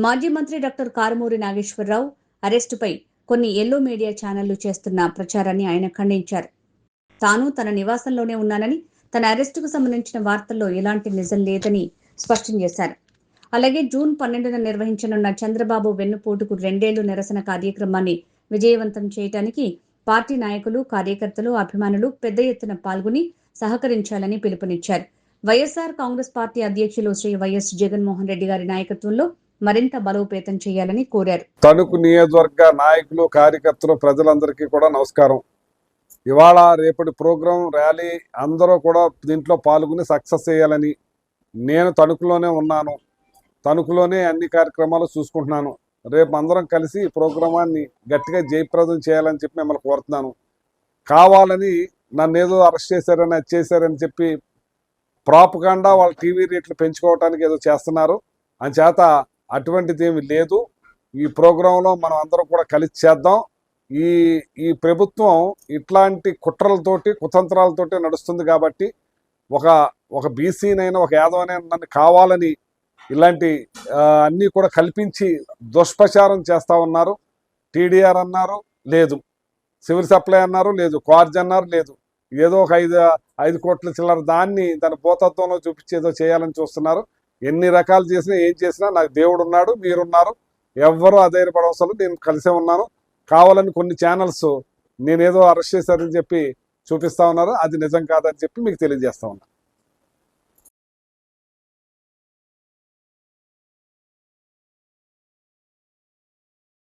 మాజీ మంత్రి డాక్టర్ కారుమూరి నాగేశ్వరరావు అరెస్టుపై కొన్ని ఎల్లో మీడియా ఛానళ్లు చేస్తున్న ప్రచారాన్ని ఆయన ఖండించారు. తాను తన నివాసంలోనే ఉన్నానని, తన అరెస్టుకు సంబంధించిన వార్తల్లో ఎలాంటి నిజం లేదని స్పష్టం చేశారు. అలాగే జూన్ 12న నిర్వహించనున్న చంద్రబాబు వెన్నుపోటుకు 2 ఏళ్లు నిరసన కార్యక్రమాన్ని విజయవంతం చేయడానికి పార్టీ నాయకులు, కార్యకర్తలు, అభిమానులు పెద్ద ఎత్తున పాల్గొని సహకరించాలని పిలుపునిచ్చారు. వైఎస్ఆర్ కాంగ్రెస్ పార్టీ అధ్యక్షులు శ్రీ వైఎస్ జగన్మోహన్ రెడ్డి గారి నాయకత్వంలో మరింత బలోపేతం చేయాలని కోరారు. తణుకు నియోజకవర్గ నాయకులు, కార్యకర్తలు, ప్రజలందరికీ కూడా నమస్కారం. ఇవాళ రేపటి ప్రోగ్రాం, ర్యాలీ అందరూ కూడా దీంట్లో పాల్గొని సక్సెస్ చేయాలని, నేను తణుకులోనే ఉన్నాను, తణుకులోనే అన్ని కార్యక్రమాలు చూసుకుంటున్నాను. రేపు అందరం కలిసి ఈ ప్రోగ్రామాన్ని గట్టిగా జయప్రదం చేయాలని చెప్పి మిమ్మల్ని కోరుతున్నాను. కావాలని నన్ను ఏదో అరెస్ట్ చేశారని, అది చేశారని చెప్పి ప్రాపగాండా వాళ్ళ టీవీ రేట్లు పెంచుకోవడానికి ఏదో చేస్తున్నారు. అంచేత అటువంటిది ఏమి లేదు. ఈ ప్రోగ్రాంలో మనం అందరం కూడా కలిసి చేద్దాం. ఈ ప్రభుత్వం ఇట్లాంటి కుట్రలతోటి, కుతంత్రాలతోటి నడుస్తుంది కాబట్టి ఒక బీసీనైనా, ఒక యాదవనైనా నన్ను కావాలని ఇలాంటి అన్నీ కూడా కల్పించి దుష్ప్రచారం చేస్తూ ఉన్నారు. టీడీఆర్ అన్నారు, లేదు. సివిల్ సప్లై అన్నారు, లేదు. క్వార్జ్ అన్నారు, లేదు. ఏదో ఒక 5 కోట్ల చిల్లర దాన్ని తన భూతత్వంలో చూపించి ఏదో చేయాలని చూస్తున్నారు. ఎన్ని రకాలు చేసినా, ఏం చేసినా నాకు దేవుడు ఉన్నాడు, మీరున్నారు. ఎవ్వరూ అధైర్యపడవసరం, నేను కలిసే ఉన్నాను. కావాలని కొన్ని ఛానల్స్ నేనేదో అరెస్ట్ చేశారని చెప్పి చూపిస్తా ఉన్నారు. అది నిజం కాదని చెప్పి మీకు తెలియజేస్తా ఉన్నా.